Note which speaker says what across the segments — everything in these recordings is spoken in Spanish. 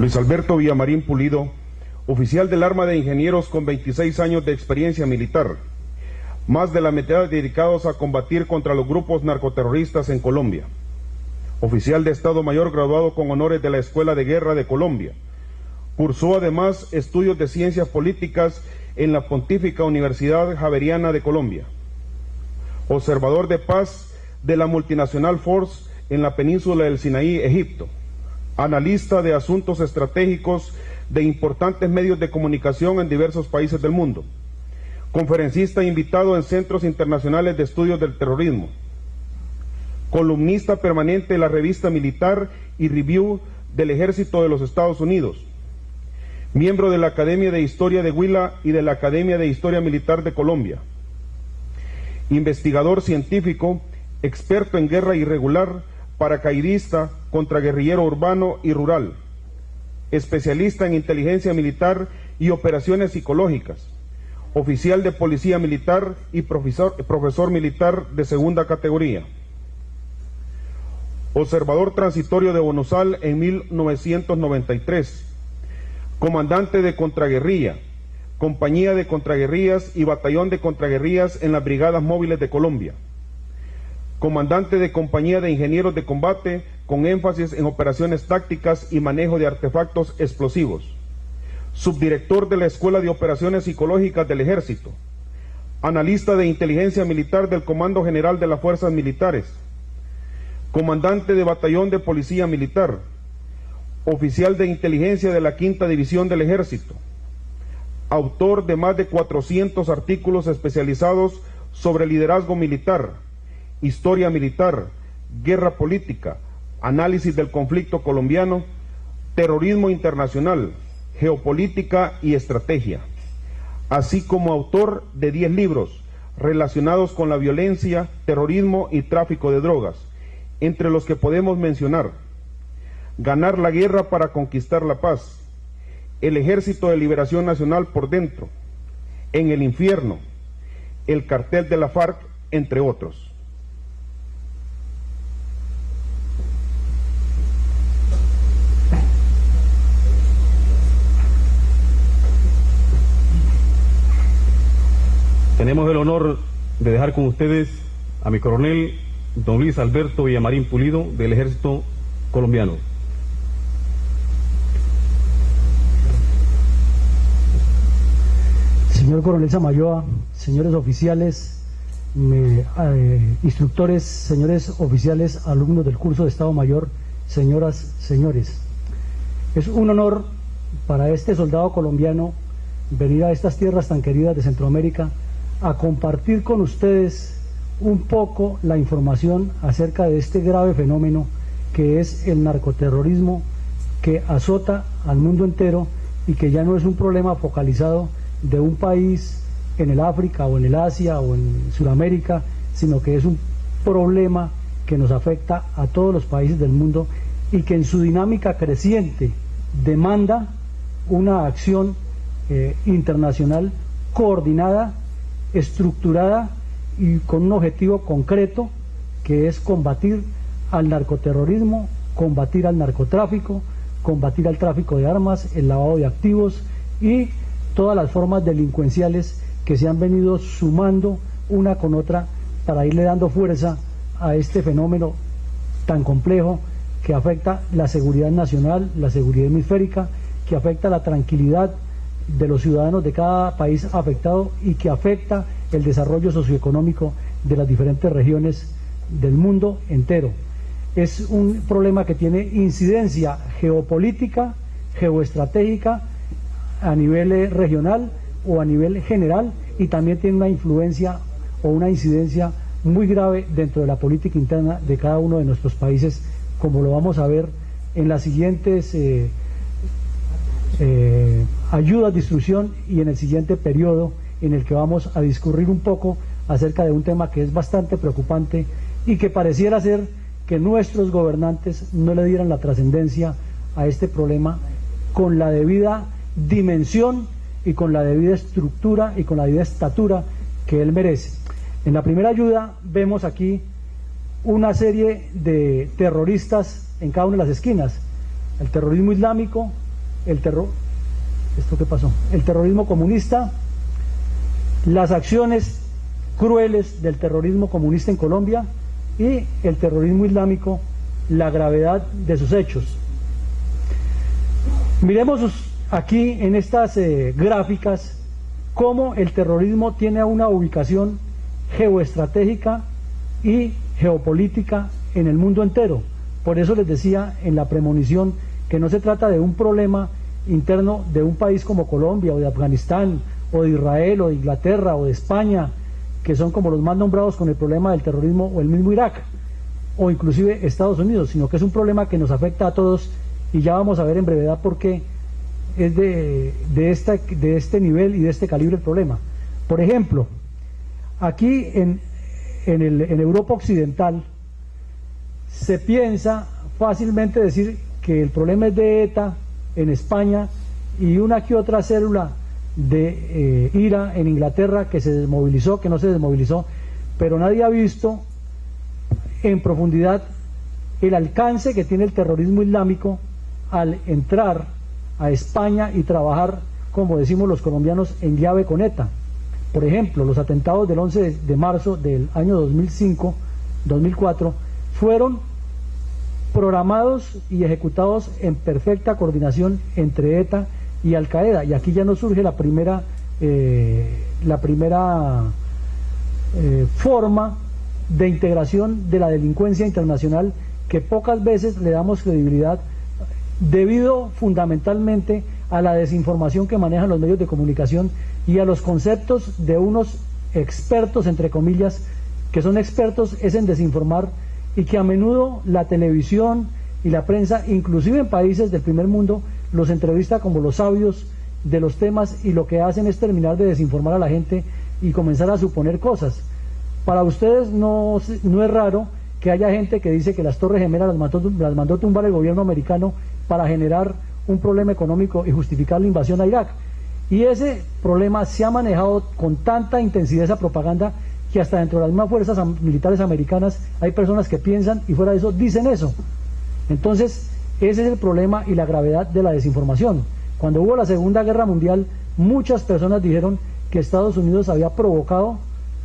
Speaker 1: Luis Alberto Villamarín Pulido, oficial del Arma de Ingenieros con 26 años de experiencia militar, más de la mitad dedicados a combatir contra los grupos narcoterroristas en Colombia. Oficial de Estado Mayor graduado con honores de la Escuela de Guerra de Colombia. Cursó además estudios de Ciencias Políticas en la Pontífica Universidad Javeriana de Colombia. Observador de paz de la Multinacional Force en la península del Sinaí, Egipto. Analista de asuntos estratégicos de importantes medios de comunicación en diversos países del mundo. Conferencista invitado en centros internacionales de estudios del terrorismo. Columnista permanente de la revista Militar y Review del Ejército de los Estados Unidos. Miembro de la Academia de Historia de Huila y de la Academia de Historia Militar de Colombia. Investigador científico, experto en guerra irregular, paracaidista, contraguerrillero urbano y rural. Especialista en inteligencia militar y operaciones psicológicas. Oficial de policía militar y profesor militar de segunda categoría. Observador transitorio de Bonusal en 1993. Comandante de contraguerrilla, compañía de contraguerrillas y batallón de contraguerrillas en las Brigadas Móviles de Colombia. Comandante de compañía de ingenieros de combate con énfasis en operaciones tácticas y manejo de artefactos explosivos. Subdirector de la Escuela de Operaciones Psicológicas del Ejército. Analista de inteligencia militar del Comando General de las Fuerzas Militares. Comandante de batallón de policía militar. Oficial de inteligencia de la Quinta División del Ejército. Autor de más de 400 artículos especializados sobre liderazgo militar, historia militar, guerra política, análisis del conflicto colombiano, terrorismo internacional, geopolítica y estrategia, así como autor de 10 libros relacionados con la violencia, terrorismo y tráfico de drogas, entre los que podemos mencionar: Ganar la guerra para conquistar la paz, El Ejército de Liberación Nacional por dentro, En el infierno, El cartel de la FARC, entre otros.
Speaker 2: Tenemos el honor de dejar con ustedes a mi coronel, don Luis Alberto Villamarín Pulido, del Ejército Colombiano.
Speaker 3: Señor coronel Samayoa, señores oficiales, instructores, señores oficiales, alumnos del curso de Estado Mayor, señoras, señores. Es un honor para este soldado colombiano venir a estas tierras tan queridas de Centroamérica a compartir con ustedes un poco la información acerca de este grave fenómeno que es el narcoterrorismo, que azota al mundo entero y que ya no es un problema focalizado de un país en el África o en el Asia o en Sudamérica, sino que es un problema que nos afecta a todos los países del mundo y que en su dinámica creciente demanda una acción internacional coordinada, estructurada y con un objetivo concreto, que es combatir al narcoterrorismo, combatir al narcotráfico, combatir al tráfico de armas, el lavado de activos y todas las formas delincuenciales que se han venido sumando una con otra para irle dando fuerza a este fenómeno tan complejo que afecta la seguridad nacional, la seguridad hemisférica, que afecta la tranquilidad de los ciudadanos de cada país afectado y que afecta el desarrollo socioeconómico de las diferentes regiones del mundo entero. Es un problema que tiene incidencia geopolítica, geoestratégica, a nivel regional o a nivel general, y también tiene una influencia o una incidencia muy grave dentro de la política interna de cada uno de nuestros países, como lo vamos a ver en las siguientes ayudas de instrucción y en el siguiente periodo, en el que vamos a discurrir un poco acerca de un tema que es bastante preocupante y que pareciera ser que nuestros gobernantes no le dieran la trascendencia a este problema con la debida dimensión y con la debida estructura y con la debida estatura que él merece. En la primera ayuda vemos aquí una serie de terroristas en cada una de las esquinas: el terrorismo islámico, ¿esto qué pasó? El terrorismo comunista, las acciones crueles del terrorismo comunista en Colombia y el terrorismo islámico, la gravedad de sus hechos. Miremos aquí en estas gráficas cómo el terrorismo tiene una ubicación geoestratégica y geopolítica en el mundo entero. Por eso les decía en la premonición que no se trata de un problema interno de un país como Colombia o de Afganistán o de Israel o de Inglaterra o de España, que son como los más nombrados con el problema del terrorismo, o el mismo Irak o inclusive Estados Unidos, sino que es un problema que nos afecta a todos, y ya vamos a ver en brevedad por qué es de este nivel y de este calibre el problema. Por ejemplo, aquí en Europa Occidental se piensa fácilmente decir que el problema es de ETA en España y una que otra célula de IRA en Inglaterra que se desmovilizó, que no se desmovilizó, pero nadie ha visto en profundidad el alcance que tiene el terrorismo islámico al entrar a España y trabajar, como decimos los colombianos, en llave con ETA. Por ejemplo, los atentados del 11 de marzo del año 2004 fueron programados y ejecutados en perfecta coordinación entre ETA y Al Qaeda, y aquí ya nos surge la primera forma de integración de la delincuencia internacional, que pocas veces le damos credibilidad debido fundamentalmente a la desinformación que manejan los medios de comunicación y a los conceptos de unos expertos, entre comillas, que son expertos es en desinformar, y que a menudo la televisión y la prensa, inclusive en países del primer mundo, los entrevista como los sabios de los temas, y lo que hacen es terminar de desinformar a la gente y comenzar a suponer cosas. Para ustedes no es raro que haya gente que dice que las Torres Gemelas las mandó tumbar el gobierno americano para generar un problema económico y justificar la invasión a Irak. Y ese problema se ha manejado con tanta intensidad, esa propaganda, que hasta dentro de las mismas fuerzas militares americanas hay personas que piensan y fuera de eso dicen eso. Entonces, ese es el problema y la gravedad de la desinformación. Cuando hubo la Segunda Guerra Mundial, muchas personas dijeron que Estados Unidos había provocado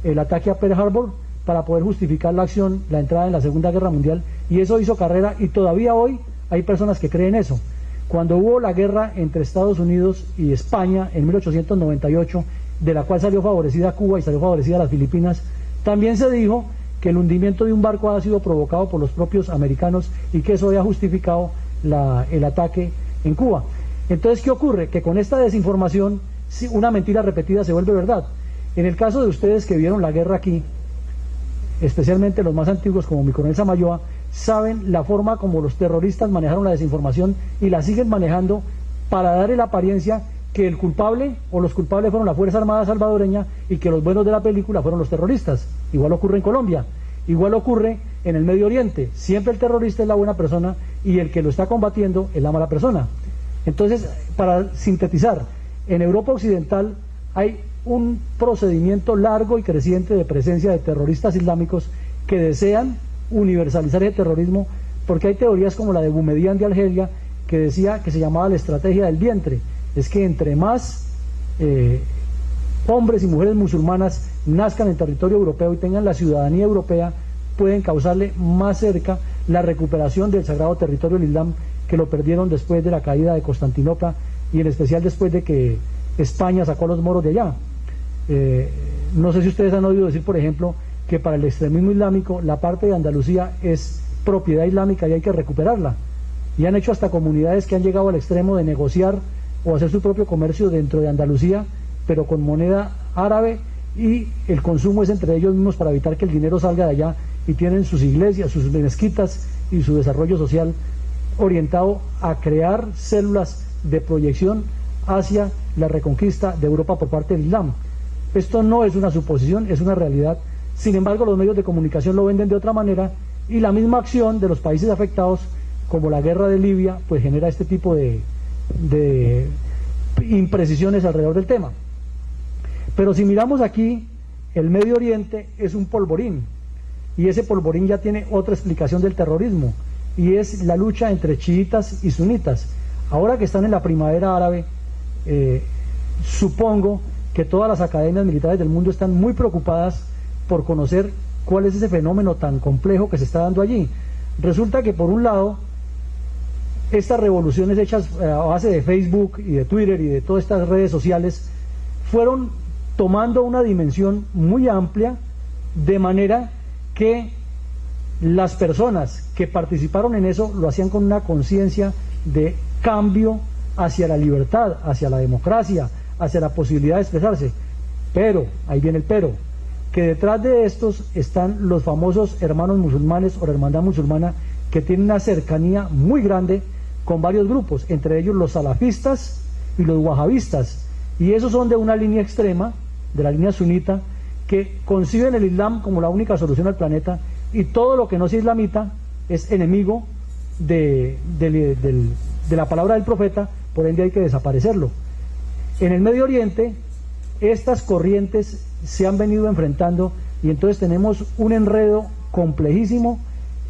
Speaker 3: el ataque a Pearl Harbor para poder justificar la acción, la entrada en la Segunda Guerra Mundial, y eso hizo carrera, y todavía hoy hay personas que creen eso. Cuando hubo la guerra entre Estados Unidos y España en 1898, de la cual salió favorecida Cuba y salió favorecida las Filipinas, también se dijo que el hundimiento de un barco había sido provocado por los propios americanos y que eso había justificado el ataque en Cuba. Entonces, ¿qué ocurre? Que con esta desinformación, una mentira repetida se vuelve verdad. En el caso de ustedes que vieron la guerra aquí, especialmente los más antiguos como mi coronel Samayoa, saben la forma como los terroristas manejaron la desinformación y la siguen manejando para darle la apariencia que el culpable o los culpables fueron la Fuerza Armada salvadoreña y que los buenos de la película fueron los terroristas. Igual ocurre en Colombia, igual ocurre en el Medio Oriente. Siempre el terrorista es la buena persona y el que lo está combatiendo es la mala persona. Entonces, para sintetizar, en Europa Occidental hay un procedimiento largo y creciente de presencia de terroristas islámicos que desean universalizar el terrorismo, porque hay teorías como la de Boumediene de Argelia, que decía que se llamaba la estrategia del vientre. Es que entre más hombres y mujeres musulmanas nazcan en territorio europeo y tengan la ciudadanía europea, pueden causarle más cerca la recuperación del sagrado territorio del Islam, que lo perdieron después de la caída de Constantinopla y en especial después de que España sacó a los moros de allá. No sé si ustedes han oído decir, por ejemplo, que para el extremismo islámico la parte de Andalucía es propiedad islámica y hay que recuperarla. Y han hecho hasta comunidades que han llegado al extremo de negociar o hacer su propio comercio dentro de Andalucía, pero con moneda árabe, y el consumo es entre ellos mismos para evitar que el dinero salga de allá, y tienen sus iglesias, sus mezquitas y su desarrollo social orientado a crear células de proyección hacia la reconquista de Europa por parte del Islam. Esto no es una suposición, es una realidad. Sin embargo, los medios de comunicación lo venden de otra manera, y la misma acción de los países afectados, como la guerra de Libia, pues genera este tipo de imprecisiones alrededor del tema. Pero si miramos aquí, el Medio Oriente es un polvorín, y ese polvorín ya tiene otra explicación del terrorismo, y es la lucha entre chiitas y sunitas. Ahora que están en la primavera árabe, supongo que todas las academias militares del mundo están muy preocupadas por conocer cuál es ese fenómeno tan complejo que se está dando allí. Resulta que por un lado, estas revoluciones hechas a base de Facebook y de Twitter y de todas estas redes sociales fueron tomando una dimensión muy amplia, de manera que las personas que participaron en eso lo hacían con una conciencia de cambio hacia la libertad, hacia la democracia, hacia la posibilidad de expresarse. Pero, ahí viene el pero, que detrás de estos están los famosos hermanos musulmanes o la hermandad musulmana, que tienen una cercanía muy grande con varios grupos, entre ellos los salafistas y los wahabistas, y esos son de una línea extrema, de la línea sunita, que conciben el Islam como la única solución al planeta, y todo lo que no sea islamita es enemigo de la palabra del profeta, por ende hay que desaparecerlo. En el Medio Oriente, estas corrientes se han venido enfrentando, y entonces tenemos un enredo complejísimo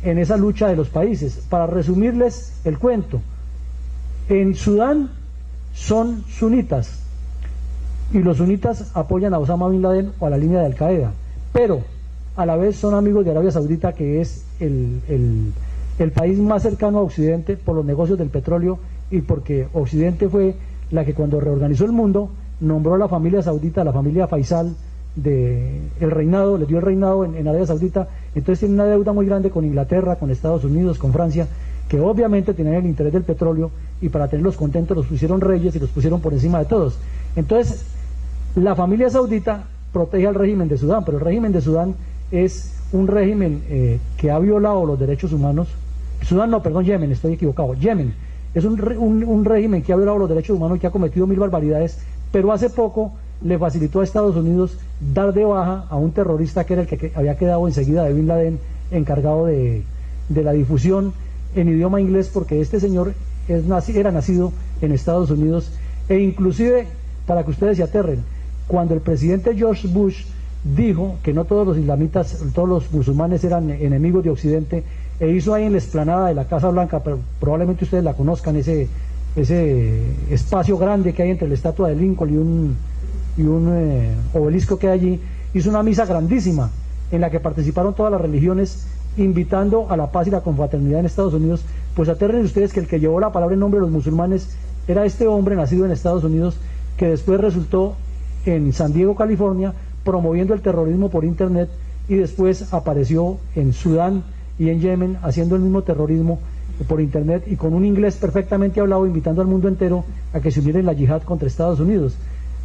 Speaker 3: en esa lucha de los países. Para resumirles el cuento, en Sudán son sunitas, y los sunitas apoyan a Osama Bin Laden o a la línea de Al Qaeda, pero a la vez son amigos de Arabia Saudita, que es el país más cercano a Occidente por los negocios del petróleo, y porque Occidente fue la que cuando reorganizó el mundo nombró a la familia saudita, a la familia Faisal el reinado, le dio el reinado en Arabia Saudita. Entonces tiene una deuda muy grande con Inglaterra, con Estados Unidos, con Francia, que obviamente tienen el interés del petróleo, y para tenerlos contentos los pusieron reyes y los pusieron por encima de todos. Entonces la familia saudita protege al régimen de Sudán, pero el régimen de Sudán es un régimen que ha violado los derechos humanos. Sudán no, perdón, Yemen, estoy equivocado. Yemen es un régimen que ha violado los derechos humanos, que ha cometido 1000 barbaridades, pero hace poco le facilitó a Estados Unidos dar de baja a un terrorista que era el que había quedado enseguida de Bin Laden, encargado de la difusión en idioma inglés, porque este señor era nacido en Estados Unidos. E inclusive, para que ustedes se aterren, cuando el presidente George Bush dijo que no todos los islamitas, todos los musulmanes eran enemigos de Occidente, e hizo ahí en la explanada de la Casa Blanca, pero probablemente ustedes la conozcan, ese espacio grande que hay entre la estatua de Lincoln y un obelisco que hay allí, hizo una misa grandísima en la que participaron todas las religiones, invitando a la paz y la confraternidad en Estados Unidos. Pues aterren ustedes que el que llevó la palabra en nombre de los musulmanes era este hombre nacido en Estados Unidos, que después resultó en San Diego, California, promoviendo el terrorismo por internet, y después apareció en Sudán y en Yemen haciendo el mismo terrorismo por internet, y con un inglés perfectamente hablado, invitando al mundo entero a que se uniera en la yihad contra Estados Unidos.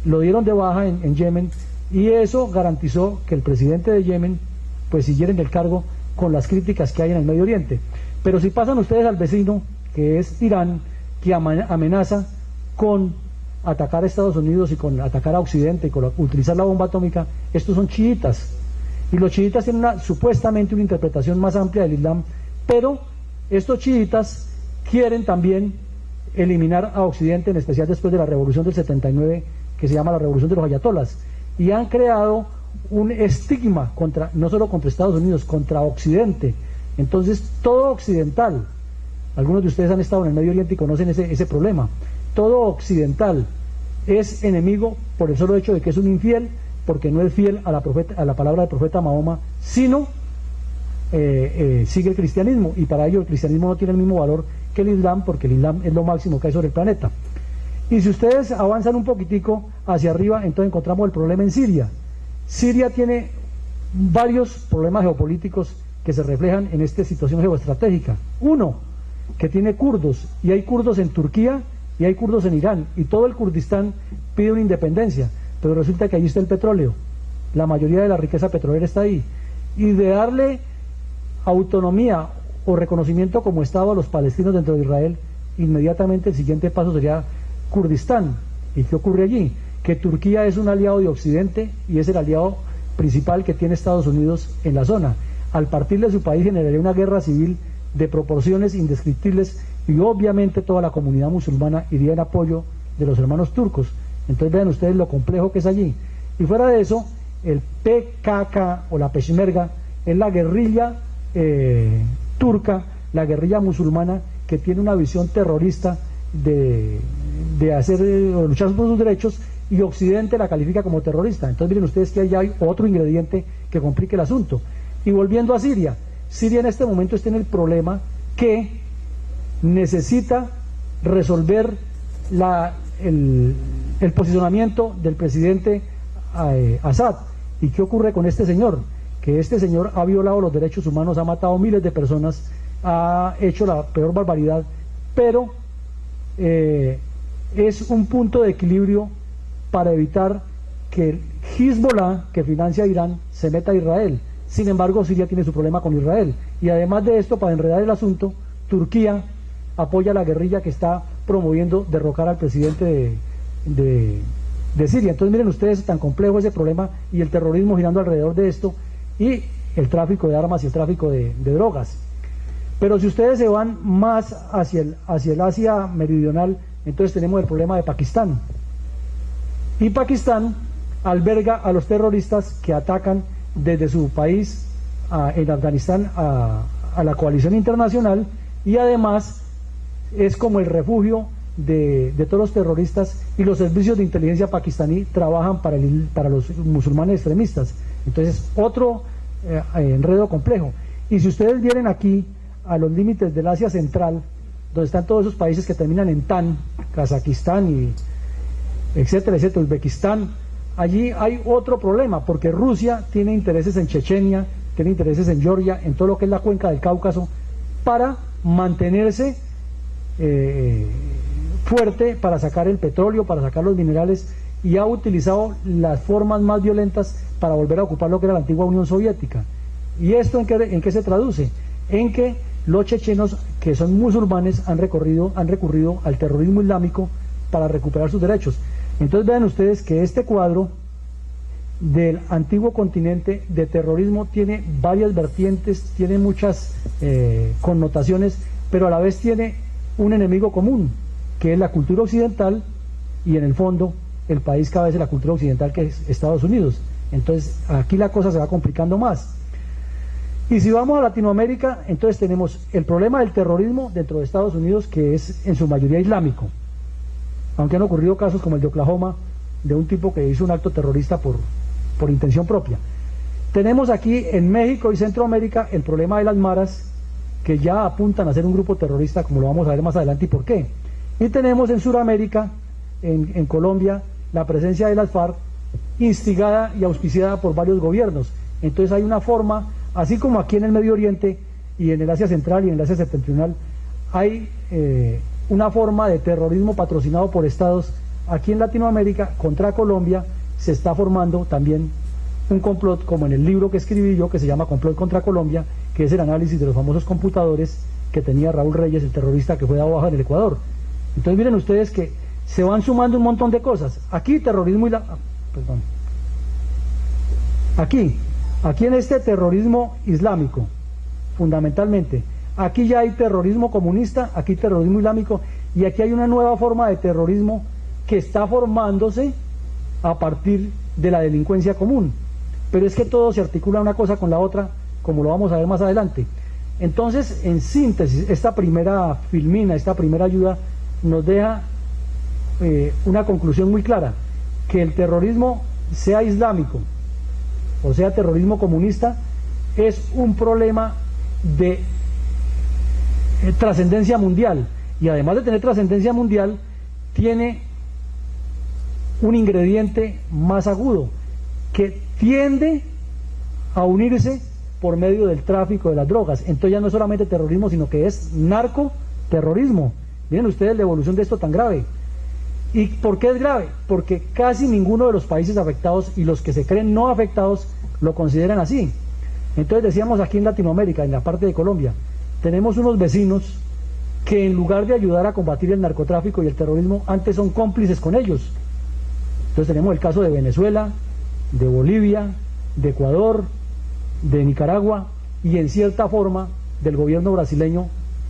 Speaker 3: Lo dieron de baja en Yemen, y eso garantizó que el presidente de Yemen pues siguiera en el cargo, con las críticas que hay en el Medio Oriente. Pero si pasan ustedes al vecino, que es Irán, que amenaza con atacar a Estados Unidos y con atacar a Occidente y con utilizar la bomba atómica, estos son chiitas, y los chiitas tienen supuestamente una interpretación más amplia del Islam, pero estos chiitas quieren también eliminar a Occidente, en especial después de la revolución del 79, que se llama la revolución de los ayatolas, y han creado un estigma no solo contra Estados Unidos, contra Occidente. Entonces todo occidental, algunos de ustedes han estado en el Medio Oriente y conocen ese problema, todo occidental es enemigo por el solo hecho de que es un infiel, porque no es fiel a la palabra del profeta Mahoma, sino sigue el cristianismo, y para ello el cristianismo no tiene el mismo valor que el Islam, porque el Islam es lo máximo que hay sobre el planeta. Y si ustedes avanzan un poquitico hacia arriba, entonces encontramos el problema en Siria. Siria tiene varios problemas geopolíticos que se reflejan en esta situación geoestratégica. Uno, que tiene kurdos, y hay kurdos en Turquía y hay kurdos en Irán, y todo el Kurdistán pide una independencia, pero resulta que allí está el petróleo, la mayoría de la riqueza petrolera está ahí, y de darle autonomía o reconocimiento como Estado a los palestinos dentro de Israel, inmediatamente el siguiente paso sería Kurdistán. ¿Y qué ocurre allí? Que Turquía es un aliado de Occidente y es el aliado principal que tiene Estados Unidos en la zona. Al partirle su país generaría una guerra civil de proporciones indescriptibles, y obviamente toda la comunidad musulmana iría en apoyo de los hermanos turcos. Entonces vean ustedes lo complejo que es allí. Y fuera de eso, el PKK o la Peshmerga es la guerrilla turca, la guerrilla musulmana, que tiene una visión terrorista de hacer o luchar por sus derechos, y Occidente la califica como terrorista. Entonces miren ustedes que ahí hay otro ingrediente que complica el asunto. Y volviendo a Siria, Siria en este momento está en el problema que necesita resolver el posicionamiento del presidente Assad. ¿Y qué ocurre con este señor? Que este señor ha violado los derechos humanos, ha matado miles de personas, ha hecho la peor barbaridad, pero es un punto de equilibrio para evitar que el Hezbollah, que financia a Irán, se meta a Israel. Sin embargo, Siria tiene su problema con Israel. Y además de esto, para enredar el asunto, Turquía apoya a la guerrilla que está promoviendo derrocar al presidente de Siria. Entonces miren ustedes, tan complejo ese problema y el terrorismo girando alrededor de esto, y el tráfico de armas y el tráfico de drogas. Pero si ustedes se van más hacia el Asia meridional, entonces tenemos el problema de Pakistán. Y Pakistán alberga a los terroristas que atacan desde su país en Afganistán a la coalición internacional, y además es como el refugio de todos los terroristas, y los servicios de inteligencia pakistaní trabajan para los musulmanes extremistas. Entonces otro enredo complejo. Y si ustedes vienen aquí a los límites del Asia Central, donde están todos esos países que terminan en Tan, Kazajistán y etcétera, etcétera, Uzbekistán, allí hay otro problema, porque Rusia tiene intereses en Chechenia, tiene intereses en Georgia, en todo lo que es la cuenca del Cáucaso, para mantenerse fuerte, para sacar el petróleo, para sacar los minerales, y ha utilizado las formas más violentas para volver a ocupar lo que era la antigua Unión Soviética. ¿Y esto en qué se traduce? En que los chechenos, que son musulmanes, han recurrido al terrorismo islámico para recuperar sus derechos. Entonces vean ustedes que este cuadro del antiguo continente de terrorismo tiene varias vertientes, tiene muchas connotaciones, pero a la vez tiene un enemigo común, que es la cultura occidental, y en el fondo el país cabeza de la cultura occidental, que es Estados Unidos. Entonces aquí la cosa se va complicando más. Y si vamos a Latinoamérica, entonces tenemos el problema del terrorismo dentro de Estados Unidos, que es en su mayoría islámico, aunque han ocurrido casos como el de Oklahoma, de un tipo que hizo un acto terrorista por intención propia. Tenemos aquí en México y Centroamérica el problema de las maras, que ya apuntan a ser un grupo terrorista, como lo vamos a ver más adelante y por qué. Y tenemos en Sudamérica, en Colombia, la presencia de las FARC, instigada y auspiciada por varios gobiernos. Entonces hay una forma, así como aquí en el Medio Oriente y en el Asia Central y en el Asia Septentrional, hay una forma de terrorismo patrocinado por estados. Aquí en Latinoamérica, contra Colombia, se está formando también un complot, como en el libro que escribí yo, que se llama Complot contra Colombia, que es el análisis de los famosos computadores que tenía Raúl Reyes, el terrorista que fue dado baja en el Ecuador. Entonces miren ustedes que se van sumando un montón de cosas. Aquí terrorismo aquí en este terrorismo islámico, fundamentalmente, aquí ya hay terrorismo comunista, aquí terrorismo islámico, y aquí hay una nueva forma de terrorismo que está formándose a partir de la delincuencia común. Pero es que todo se articula una cosa con la otra, como lo vamos a ver más adelante. Entonces, en síntesis, esta primera filmina, esta primera ayuda, nos deja una conclusión muy clara: que el terrorismo, sea islámico o sea terrorismo comunista, es un problema de trascendencia mundial, y además de tener trascendencia mundial, tiene un ingrediente más agudo, que tiende a unirse por medio del tráfico de las drogas. Entonces ya no es solamente terrorismo, sino que es narcoterrorismo. Miren ustedes la evolución de esto tan grave. ¿Y por qué es grave? Porque casi ninguno de los países afectados, y los que se creen no afectados, lo consideran así. Entonces decíamos, aquí en Latinoamérica, en la parte de Colombia, tenemos unos vecinos que en lugar de ayudar a combatir el narcotráfico y el terrorismo, antes son cómplices con ellos. Entonces tenemos el caso de Venezuela, de Bolivia, de Ecuador, de Nicaragua, y en cierta forma del gobierno brasileño,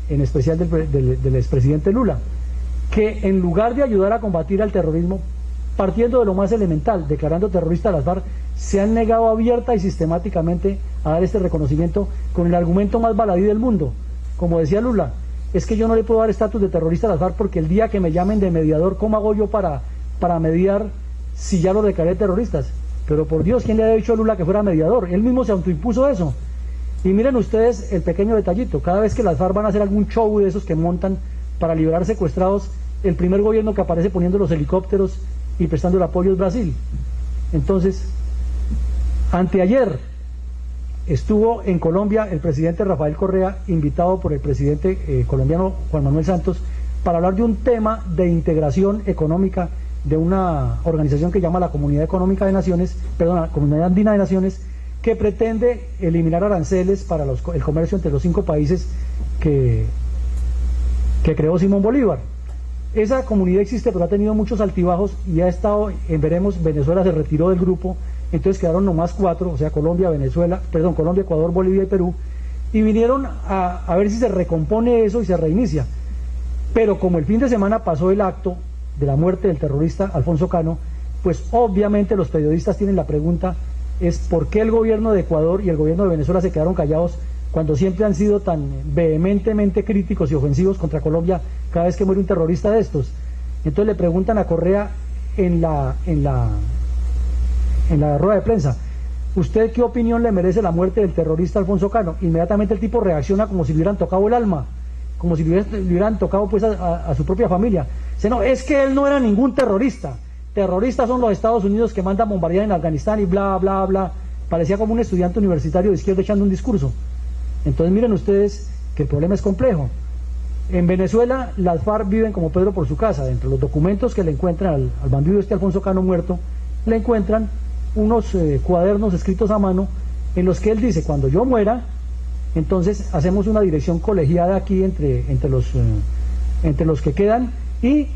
Speaker 3: en especial del expresidente Lula, que en lugar de ayudar a combatir al terrorismo, partiendo de lo más elemental, declarando terrorista a las FARC, se han negado abierta y sistemáticamente a dar este reconocimiento, con el argumento más baladí del mundo. Como decía Lula, es que yo no le puedo dar estatus de terrorista a las FARC porque el día que me llamen de mediador, ¿cómo hago yo para mediar si ya lo declaré terroristas? Pero por Dios, ¿quién le había dicho a Lula que fuera mediador? Él mismo se autoimpuso eso. Y miren ustedes el pequeño detallito, cada vez que las FARC van a hacer algún show de esos que montan para liberar secuestrados, el primer gobierno que aparece poniendo los helicópteros y prestando el apoyo es Brasil. Entonces, anteayer estuvo en Colombia el presidente Rafael Correa, invitado por el presidente colombiano Juan Manuel Santos, para hablar de un tema de integración económica de una organización que llama la Comunidad Económica de Naciones, la Comunidad Andina de Naciones, que pretende eliminar aranceles para el comercio entre los 5 países que creó Simón Bolívar. Esa comunidad existe, pero ha tenido muchos altibajos y ha estado, veremos, Venezuela se retiró del grupo, entonces quedaron nomás 4, o sea, Colombia, Ecuador, Bolivia y Perú, y vinieron a ver si se recompone eso y se reinicia. Pero como el fin de semana pasó el acto de la muerte del terrorista Alfonso Cano, pues obviamente los periodistas tienen la pregunta, es por qué el gobierno de Ecuador y el gobierno de Venezuela se quedaron callados cuando siempre han sido tan vehementemente críticos y ofensivos contra Colombia cada vez que muere un terrorista de estos. Entonces le preguntan a Correa en la rueda de prensa, ¿usted qué opinión le merece la muerte del terrorista Alfonso Cano? Inmediatamente el tipo reacciona como si le hubieran tocado el alma, como si le hubieran tocado pues a su propia familia. Dice, no, es que él no era ningún terrorista. Terroristas son los Estados Unidos que mandan bombardear en Afganistán y bla, bla, bla. Parecía como un estudiante universitario de izquierda echando un discurso. Entonces miren ustedes que el problema es complejo. En Venezuela las FARC viven como Pedro por su casa. Dentro de los documentos que le encuentran al bandido Alfonso Cano muerto, le encuentran unos cuadernos escritos a mano en los que él dice, cuando yo muera, entonces hacemos una dirección colegiada aquí entre los que quedan y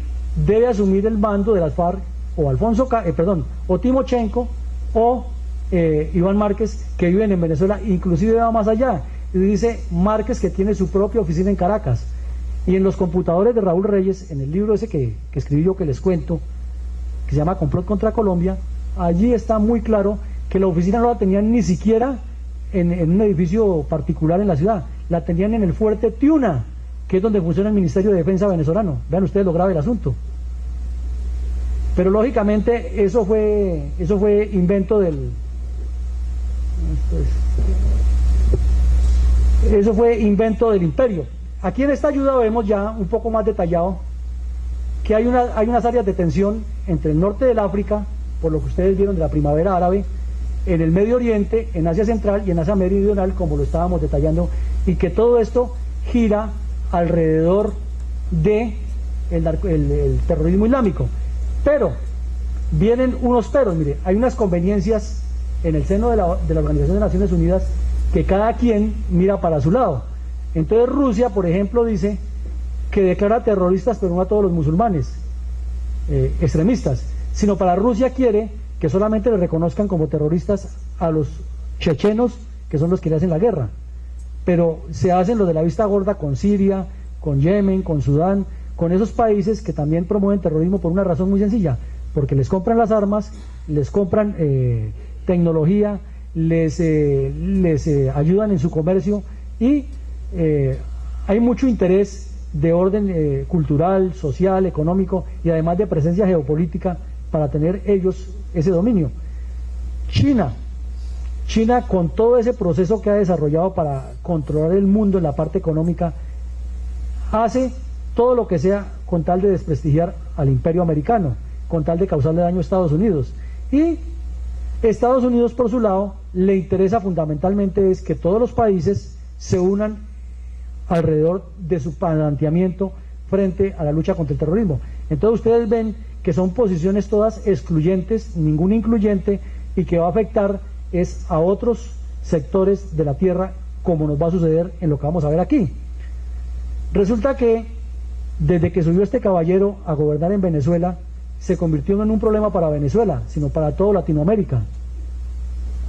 Speaker 3: debe asumir el mando de las FARC o Timochenko o Iván Márquez, que viven en Venezuela, inclusive va más allá. Y dice Márquez que tiene su propia oficina en Caracas. Y en los computadores de Raúl Reyes, en el libro ese que escribí yo, que les cuento, que se llama Complot contra Colombia, allí está muy claro que la oficina no la tenían ni siquiera en un edificio particular en la ciudad, la tenían en el fuerte Tiuna, que es donde funciona el Ministerio de Defensa venezolano. Vean ustedes lo grave del asunto. Pero lógicamente eso fue invento del... Eso fue invento del imperio. Aquí en esta ayuda vemos ya un poco más detallado que hay unas áreas de tensión entre el norte del África, por lo que ustedes vieron de la primavera árabe, en el Medio Oriente, en Asia Central y en Asia Meridional, como lo estábamos detallando, y que todo esto gira alrededor de el terrorismo islámico. Pero vienen unos peros, mire, hay unas conveniencias en el seno de la Organización de Naciones Unidas que cada quien mira para su lado. Entonces Rusia, por ejemplo, dice que declara terroristas, pero no a todos los musulmanes extremistas, sino para Rusia quiere que solamente le reconozcan como terroristas a los chechenos, que son los que le hacen la guerra. Pero se hacen lo de la vista gorda con Siria, con Yemen, con Sudán, con esos países que también promueven terrorismo por una razón muy sencilla, porque les compran las armas, les compran tecnología, les ayudan en su comercio y hay mucho interés de orden cultural, social, económico y además de presencia geopolítica para tener ellos ese dominio. China con todo ese proceso que ha desarrollado para controlar el mundo en la parte económica, hace todo lo que sea con tal de desprestigiar al imperio americano, con tal de causarle daño a Estados Unidos. Y Estados Unidos, por su lado, le interesa fundamentalmente es que todos los países se unan alrededor de su planteamiento frente a la lucha contra el terrorismo. Entonces ustedes ven que son posiciones todas excluyentes, ningún incluyente, y que va a afectar es a otros sectores de la tierra, como nos va a suceder en lo que vamos a ver aquí. Resulta que desde que subió este caballero a gobernar en Venezuela, se convirtió no en un problema para Venezuela, sino para toda Latinoamérica,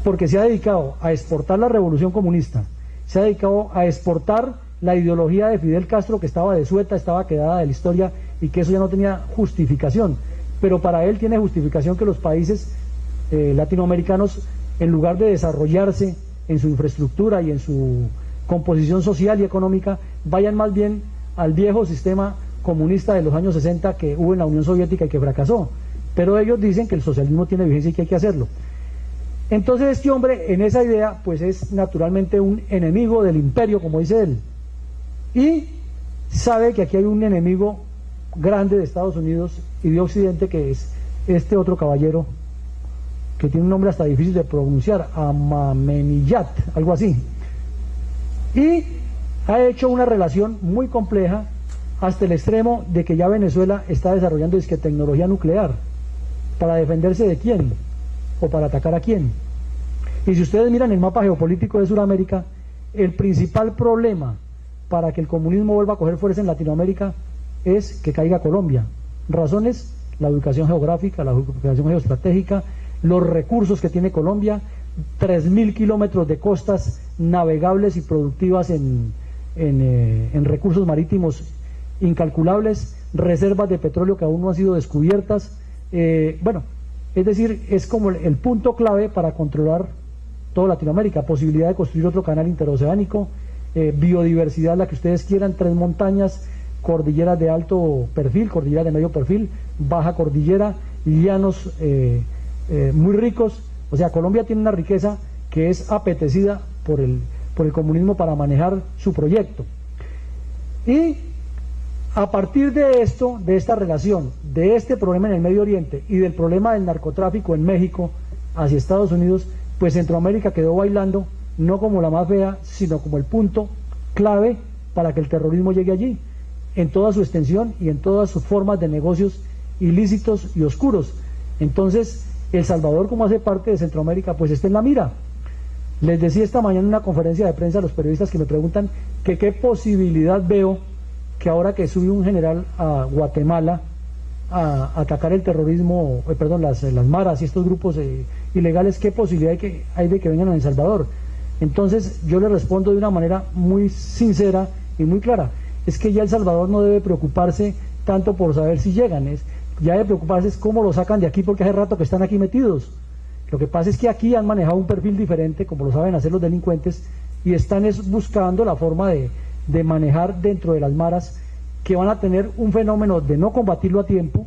Speaker 3: porque se ha dedicado a exportar la revolución comunista, se ha dedicado a exportar la ideología de Fidel Castro, que estaba desueta, estaba quedada de la historia y que eso ya no tenía justificación, pero para él tiene justificación que los países latinoamericanos, en lugar de desarrollarse en su infraestructura y en su composición social y económica, vayan más bien al viejo sistema comunista de los años 60 que hubo en la Unión Soviética y que fracasó, pero ellos dicen que el socialismo tiene vigencia y que hay que hacerlo. Entonces este hombre, en esa idea, pues es naturalmente un enemigo del imperio, como dice él, y sabe que aquí hay un enemigo grande de Estados Unidos y de Occidente, que es este otro caballero que tiene un nombre hasta difícil de pronunciar, Ahmadinejad, algo así, y ha hecho una relación muy compleja hasta el extremo de que ya Venezuela está desarrollando tecnología nuclear. ¿Para defenderse de quién? ¿O para atacar a quién? Y si ustedes miran el mapa geopolítico de Sudamérica, el principal problema para que el comunismo vuelva a coger fuerza en Latinoamérica es que caiga Colombia. Razones: la ubicación geográfica, la ubicación geoestratégica, los recursos que tiene Colombia, 3.000 kilómetros de costas navegables y productivas en recursos marítimos incalculables, reservas de petróleo que aún no han sido descubiertas. Bueno, es decir, es como el punto clave para controlar toda Latinoamérica. Posibilidad de construir otro canal interoceánico, biodiversidad, la que ustedes quieran, 3 montañas, cordilleras de alto perfil, cordilleras de medio perfil, baja cordillera, llanos muy ricos. O sea, Colombia tiene una riqueza que es apetecida por el comunismo para manejar su proyecto. Y a partir de esto, de esta relación, de este problema en el Medio Oriente y del problema del narcotráfico en México hacia Estados Unidos, pues Centroamérica quedó bailando, no como la más fea, sino como el punto clave para que el terrorismo llegue allí, en toda su extensión y en todas sus formas de negocios ilícitos y oscuros. Entonces, El Salvador, como hace parte de Centroamérica, pues está en la mira. Les decía esta mañana en una conferencia de prensa a los periodistas que me preguntan que qué posibilidad veo que ahora que sube un general a Guatemala a atacar el terrorismo, las maras y estos grupos ilegales, qué posibilidad hay de que vengan a El Salvador. Entonces yo le respondo de una manera muy sincera y muy clara: es que ya El Salvador no debe preocuparse tanto por saber si llegan, ya debe preocuparse es cómo lo sacan de aquí, porque hace rato que están aquí metidos. Lo que pasa es que aquí han manejado un perfil diferente, como lo saben hacer los delincuentes, y están buscando la forma de manejar dentro de las maras, que van a tener un fenómeno de no combatirlo a tiempo,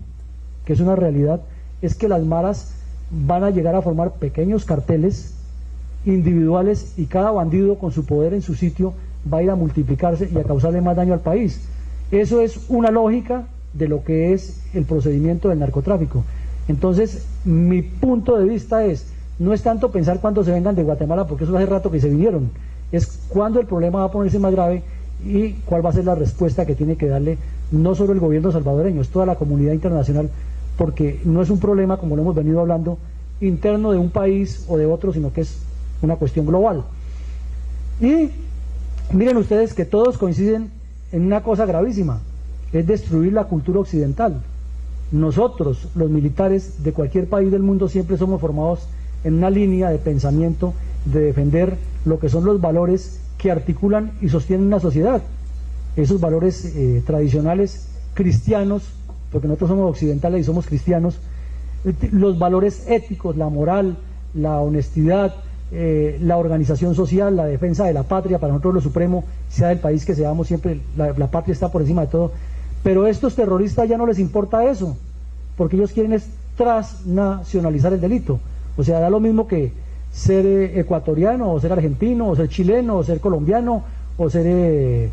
Speaker 3: que es una realidad. Es que las maras van a llegar a formar pequeños carteles individuales, y cada bandido con su poder en su sitio va a ir a multiplicarse y a causarle más daño al país. Eso es una lógica de lo que es el procedimiento del narcotráfico. Entonces, mi punto de vista no es tanto pensar cuándo se vengan de Guatemala, porque eso hace rato que se vinieron, es cuándo el problema va a ponerse más grave y cuál va a ser la respuesta que tiene que darle no solo el gobierno salvadoreño, es toda la comunidad internacional, porque no es un problema, como lo hemos venido hablando, interno de un país o de otro, sino que es una cuestión global. Y miren ustedes que todos coinciden en una cosa gravísima: es destruir la cultura occidental. Nosotros, los militares de cualquier país del mundo, siempre somos formados en una línea de pensamiento de defender lo que son los valores que articulan y sostienen una sociedad. Esos valores tradicionales cristianos, porque nosotros somos occidentales y somos cristianos, los valores éticos, la moral, la honestidad, la organización social, la defensa de la patria, para nosotros lo supremo, sea del país que seamos, siempre la patria está por encima de todo. Pero a estos terroristas ya no les importa eso, porque ellos quieren transnacionalizar el delito. O sea, da lo mismo que ser ecuatoriano, o ser argentino, o ser chileno, o ser colombiano, o ser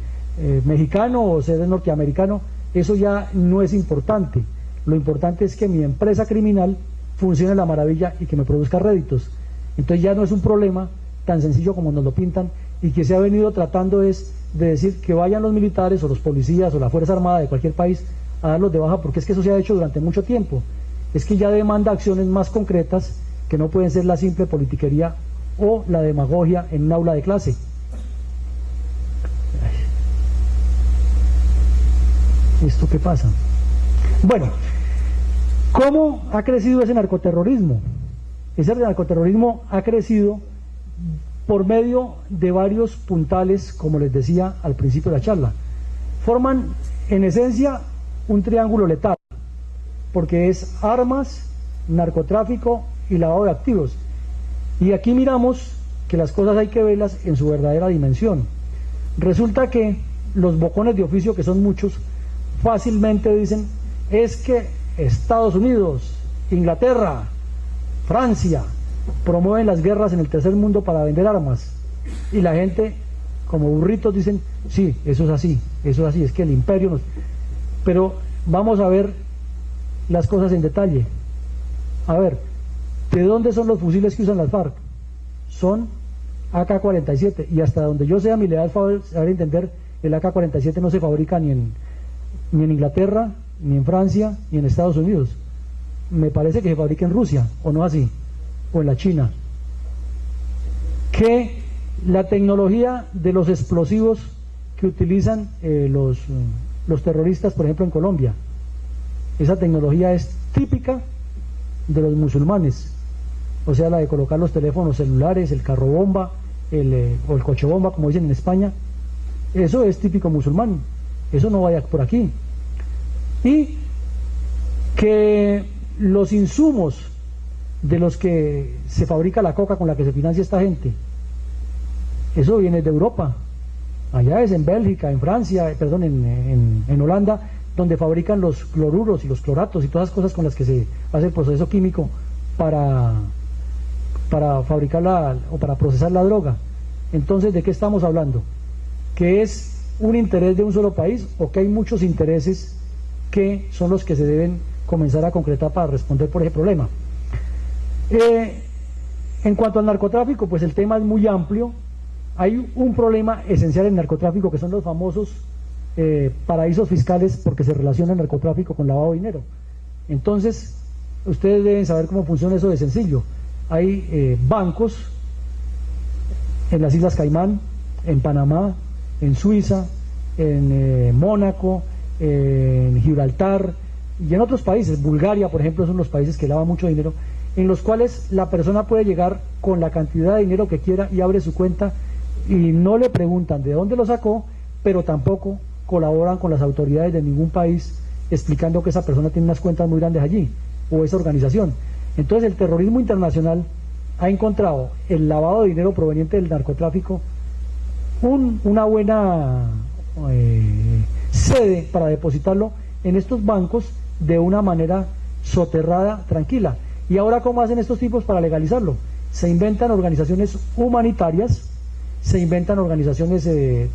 Speaker 3: mexicano, o ser norteamericano. Eso ya no es importante. Lo importante es que mi empresa criminal funcione a la maravilla y que me produzca réditos. Entonces ya no es un problema tan sencillo como nos lo pintan, y que se ha venido tratando es de decir que vayan los militares o los policías o la Fuerza Armada de cualquier país a darlos de baja, porque es que eso se ha hecho durante mucho tiempo. Es que ya demanda acciones más concretas, que no pueden ser la simple politiquería o la demagogia en un aula de clase. ¿Esto qué pasa? Bueno, ¿cómo ha crecido ese narcoterrorismo? Ese narcoterrorismo ha crecido por medio de varios puntales, como les decía al principio de la charla. Forman en esencia un triángulo letal, porque es armas, narcotráfico y lavado de activos. Y aquí miramos que las cosas hay que verlas en su verdadera dimensión. Resulta que los bocones de oficio, que son muchos, fácilmente dicen, es que Estados Unidos, Inglaterra, Francia, promueven las guerras en el tercer mundo para vender armas. Y la gente, como burritos, dicen, sí, eso es así, es que el imperio nos... Pero vamos a ver las cosas en detalle. A ver, ¿de dónde son los fusiles que usan las FARC? Son AK-47, y hasta donde yo sea, mi leal saber entender, el AK-47 no se fabrica ni en Inglaterra, ni en Francia, ni en Estados Unidos. Me parece que se fabrica en Rusia, o no así, o en la China. Que la tecnología de los explosivos que utilizan los terroristas, por ejemplo en Colombia, esa tecnología es típica de los musulmanes, o sea, la de colocar los teléfonos celulares, el carro bomba, o el coche bomba, como dicen en España. Eso es típico musulmán, eso no vaya por aquí. Y que los insumos de los que se fabrica la coca con la que se financia esta gente, eso viene de Europa. Allá es en Bélgica, en Francia, perdón, en Holanda, donde fabrican los cloruros y los cloratos y todas las cosas con las que se hace el proceso químico para fabricar o para procesar la droga. Entonces, ¿de qué estamos hablando? ¿Que es un interés de un solo país o que hay muchos intereses que son los que se deben comenzar a concretar para responder por ese problema? En cuanto al narcotráfico, pues el tema es muy amplio. Hay un problema esencial en el narcotráfico, que son los famosos paraísos fiscales, porque se relaciona el narcotráfico con lavado de dinero. Entonces, ustedes deben saber cómo funciona eso de sencillo. Hay bancos en las Islas Caimán, en Panamá, en Suiza, en Mónaco, en Gibraltar y en otros países. Bulgaria, por ejemplo, son los países que lavan mucho dinero, en los cuales la persona puede llegar con la cantidad de dinero que quiera y abre su cuenta y no le preguntan de dónde lo sacó, pero tampoco colaboran con las autoridades de ningún país explicando que esa persona tiene unas cuentas muy grandes allí, o esa organización. Entonces el terrorismo internacional ha encontrado el lavado de dinero proveniente del narcotráfico una buena sede para depositarlo en estos bancos de una manera soterrada, tranquila. ¿Y ahora cómo hacen estos tipos para legalizarlo? Se inventan organizaciones humanitarias, se inventan organizaciones de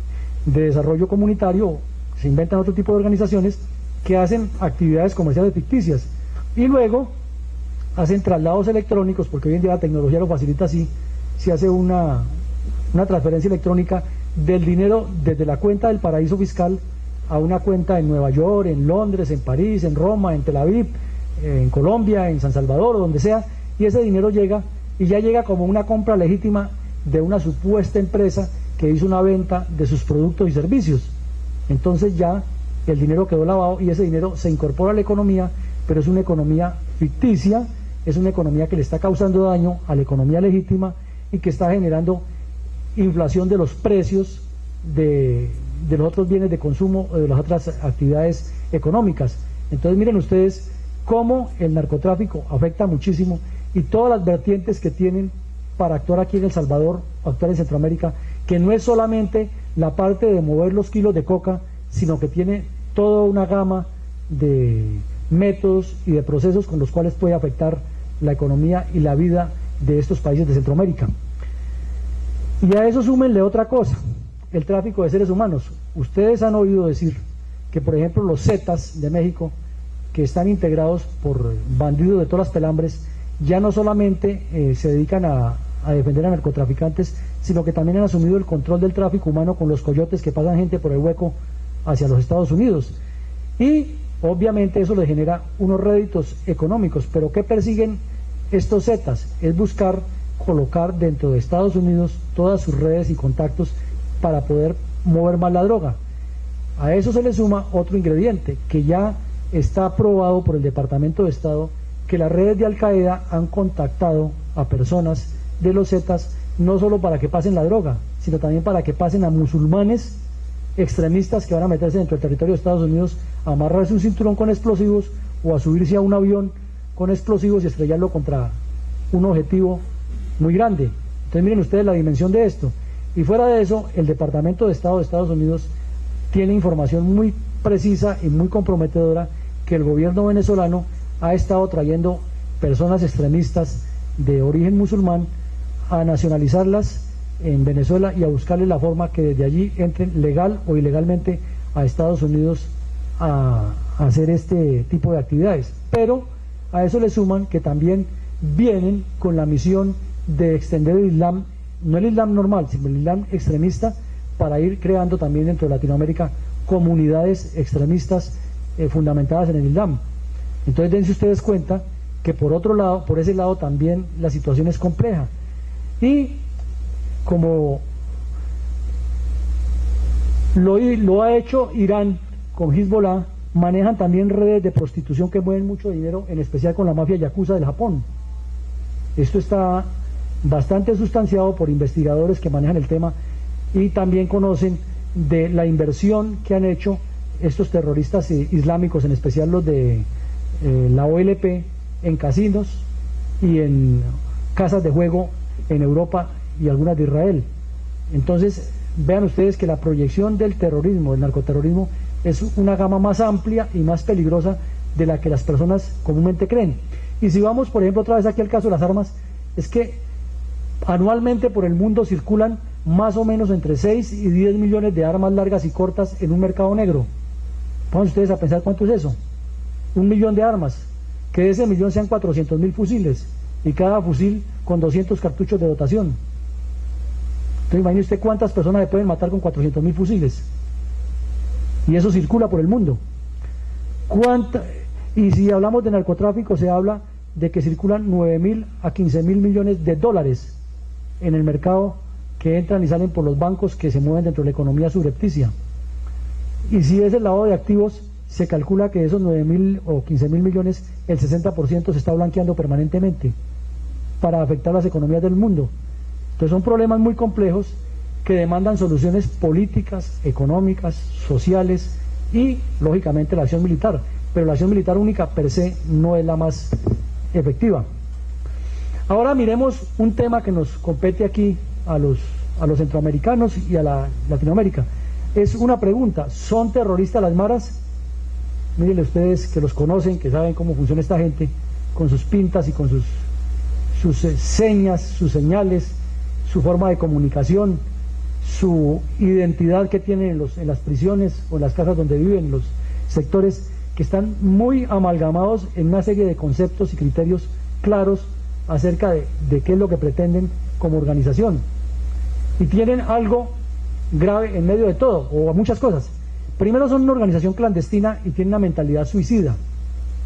Speaker 3: desarrollo comunitario, se inventan otro tipo de organizaciones que hacen actividades comerciales ficticias y luego hacen traslados electrónicos, porque hoy en día la tecnología lo facilita así. Se hace una transferencia electrónica del dinero desde la cuenta del paraíso fiscal a una cuenta en Nueva York, en Londres, en París, en Roma, en Tel Aviv, en Colombia, en San Salvador o donde sea, y ese dinero llega, y ya llega como una compra legítima de una supuesta empresa que hizo una venta de sus productos y servicios. Entonces ya el dinero quedó lavado y ese dinero se incorpora a la economía, pero es una economía ficticia, es una economía que le está causando daño a la economía legítima y que está generando inflación de los precios de los otros bienes de consumo o de las otras actividades económicas. Entonces miren ustedes cómo el narcotráfico afecta muchísimo y todas las vertientes que tienen para actuar aquí en El Salvador, actuar en Centroamérica, que no es solamente la parte de mover los kilos de coca, sino que tiene toda una gama de métodos y de procesos con los cuales puede afectar la economía y la vida de estos países de Centroamérica. Y a eso súmenle otra cosa, el tráfico de seres humanos. Ustedes han oído decir que, por ejemplo, los Zetas de México, que están integrados por bandidos de todas las pelambres, ya no solamente se dedican a defender a narcotraficantes, sino que también han asumido el control del tráfico humano con los coyotes que pasan gente por el hueco hacia los Estados Unidos. Y obviamente eso les genera unos réditos económicos, pero ¿qué persiguen estos Zetas? Es buscar colocar dentro de Estados Unidos todas sus redes y contactos para poder mover más la droga. A eso se le suma otro ingrediente que ya está aprobado por el Departamento de Estado, que las redes de Al Qaeda han contactado a personas de los Zetas no solo para que pasen la droga, sino también para que pasen a musulmanes extremistas que van a meterse dentro del territorio de Estados Unidos, a amarrarse un cinturón con explosivos o a subirse a un avión con explosivos y estrellarlo contra un objetivo muy grande. Entonces miren ustedes la dimensión de esto. Y fuera de eso, el Departamento de Estado de Estados Unidos tiene información muy precisa y muy comprometedora que el gobierno venezolano ha estado trayendo personas extremistas de origen musulmán a nacionalizarlas en Venezuela y a buscarle la forma que desde allí entren legal o ilegalmente a Estados Unidos a hacer este tipo de actividades. Pero a eso le suman que también vienen con la misión de extender el Islam, no el Islam normal, sino el Islam extremista, para ir creando también dentro de Latinoamérica comunidades extremistas fundamentadas en el Islam. Entonces dense ustedes cuenta que por otro lado, por ese lado también la situación es compleja. Y como lo ha hecho Irán con Hezbollah, manejan también redes de prostitución que mueven mucho dinero, en especial con la mafia yakuza del Japón. Esto está bastante sustanciado por investigadores que manejan el tema y también conocen de la inversión que han hecho estos terroristas islámicos, en especial los de la OLP, en casinos y en casas de juego en Europa y algunas de Israel. Entonces, vean ustedes que la proyección del terrorismo, del narcoterrorismo, es una gama más amplia y más peligrosa de la que las personas comúnmente creen. Y si vamos, por ejemplo, otra vez aquí al caso de las armas, es que anualmente por el mundo circulan más o menos entre 6 y 10 millones de armas largas y cortas en un mercado negro. Pongan ustedes a pensar cuánto es eso. 1 millón de armas, que de ese millón sean 400.000 fusiles, y cada fusil con 200 cartuchos de dotación. Entonces imagine usted cuántas personas se pueden matar con 400.000 fusiles. Y eso circula por el mundo. Y si hablamos de narcotráfico, se habla de que circulan 9.000 a 15.000 millones de dólares en el mercado, que entran y salen por los bancos que se mueven dentro de la economía subrepticia. Y si es el lavado de activos, se calcula que de esos 9.000 o 15.000 millones, el 60% se está blanqueando permanentemente para afectar las economías del mundo. Entonces son problemas muy complejos que demandan soluciones políticas, económicas, sociales y, lógicamente, la acción militar. Pero la acción militar única per se no es la más efectiva. Ahora miremos un tema que nos compete aquí a los centroamericanos y a la Latinoamérica. Es una pregunta: ¿son terroristas las maras? Mírenle ustedes que los conocen, que saben cómo funciona esta gente, con sus pintas y con sus señas, sus señales, su forma de comunicación, su identidad que tienen en las prisiones o en las casas donde viven, los sectores que están muy amalgamados en una serie de conceptos y criterios claros acerca de qué es lo que pretenden como organización. Y tienen algo grave en medio de todo, o muchas cosas. Primero, son una organización clandestina y tienen una mentalidad suicida,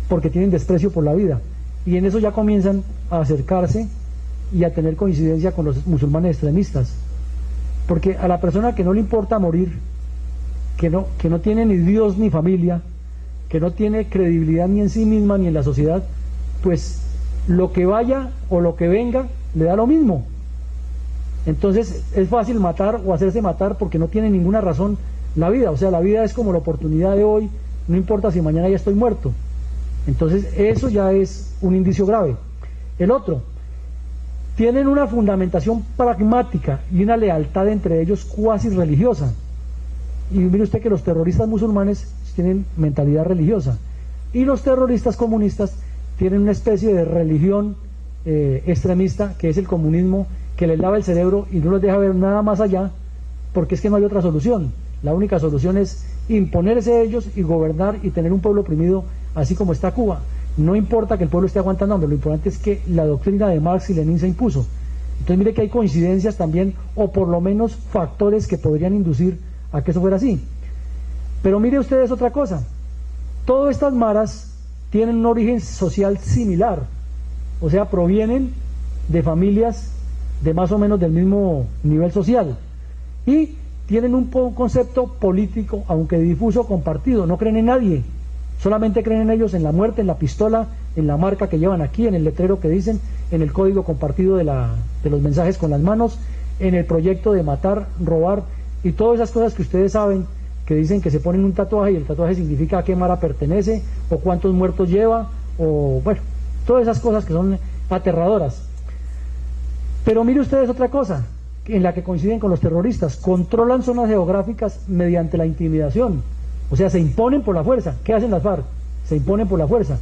Speaker 3: porque tienen desprecio por la vida, y en eso ya comienzan a acercarse y a tener coincidencia con los musulmanes extremistas, porque a la persona que no le importa morir, que no tiene ni Dios ni familia, que no tiene credibilidad ni en sí misma ni en la sociedad, pues lo que vaya o lo que venga le da lo mismo. Entonces es fácil matar o hacerse matar porque no tiene ninguna razón la vida. O sea, la vida es como la oportunidad de hoy, no importa si mañana ya estoy muerto. Entonces eso ya es un indicio grave. El otro, tienen una fundamentación pragmática y una lealtad entre ellos cuasi religiosa. Y mire usted que los terroristas musulmanes tienen mentalidad religiosa y los terroristas comunistas tienen una especie de religión extremista, que es el comunismo, que les lava el cerebro y no les deja ver nada más allá, porque es que no hay otra solución. La única solución es imponerse ellos y gobernar y tener un pueblo oprimido, así como está Cuba. No importa que el pueblo esté aguantando hambre, lo importante es que la doctrina de Marx y Lenin se impuso. Entonces mire que hay coincidencias también, o por lo menos factores que podrían inducir a que eso fuera así. Pero mire ustedes otra cosa: todas estas maras tienen un origen social similar, o sea, provienen de familias de más o menos del mismo nivel social y tienen un concepto político, aunque difuso, compartido. No creen en nadie, solamente creen en ellos, en la muerte, en la pistola, en la marca que llevan aquí, en el letrero que dicen, en el código compartido de los mensajes con las manos, en el proyecto de matar, robar y todas esas cosas que ustedes saben, que dicen que se ponen un tatuaje y el tatuaje significa a qué mara pertenece o cuántos muertos lleva, o bueno, todas esas cosas que son aterradoras. Pero mire ustedes otra cosa, en la que coinciden con los terroristas, controlan zonas geográficas mediante la intimidación, o sea, se imponen por la fuerza. ¿Qué hacen las FARC? Se imponen por la fuerza.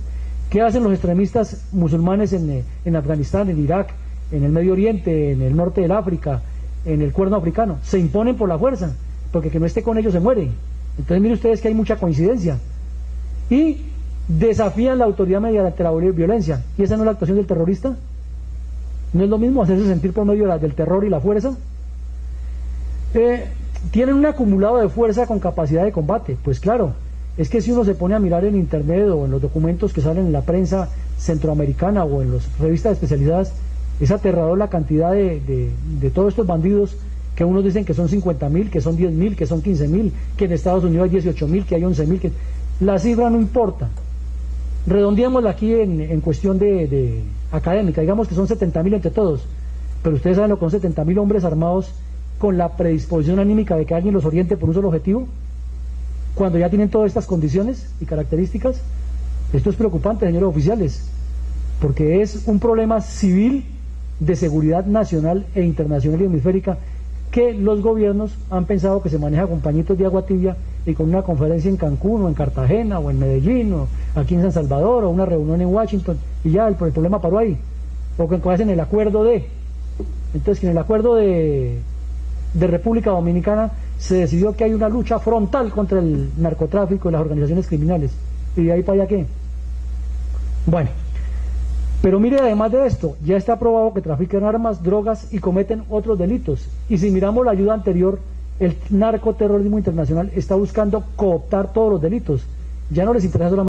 Speaker 3: ¿Qué hacen los extremistas musulmanes en Afganistán, en Irak, en el Medio Oriente, en el norte del África, en el Cuerno Africano? Se imponen por la fuerza, porque que no esté con ellos se muere. Entonces miren ustedes que hay mucha coincidencia. Y desafían la autoridad mediante la violencia. ¿Y esa no es la actuación del terrorista? ¿No es lo mismo hacerse sentir por medio del terror y la fuerza? ¿Tienen un acumulado de fuerza con capacidad de combate? Pues claro, es que si uno se pone a mirar en internet o en los documentos que salen en la prensa centroamericana o en las revistas especializadas, es aterrador la cantidad de todos estos bandidos, que unos dicen que son 50.000, que son 10.000, que son 15.000, que en Estados Unidos hay 18.000, que hay 11.000, que la cifra no importa. Redondeémosla aquí en cuestión de académica, digamos que son 70.000 entre todos, pero ustedes saben lo que son 70.000 hombres armados con la predisposición anímica de que alguien los oriente por un solo objetivo, cuando ya tienen todas estas condiciones y características. Esto es preocupante, señores oficiales, porque es un problema civil de seguridad nacional e internacional y hemisférica que los gobiernos han pensado que se maneja con pañitos de agua tibia y con una conferencia en Cancún o en Cartagena o en Medellín o aquí en San Salvador o una reunión en Washington y ya el problema paró ahí, o que hacen el acuerdo de. Entonces que en el acuerdo de República Dominicana se decidió que hay una lucha frontal contra el narcotráfico y las organizaciones criminales, y de ahí para allá ¿qué? Bueno, pero mire, además de esto, ya está probado que trafican armas, drogas y cometen otros delitos. Y si miramos la ayuda anterior, el narcoterrorismo internacional está buscando cooptar todos los delitos. Ya no les interesa solamente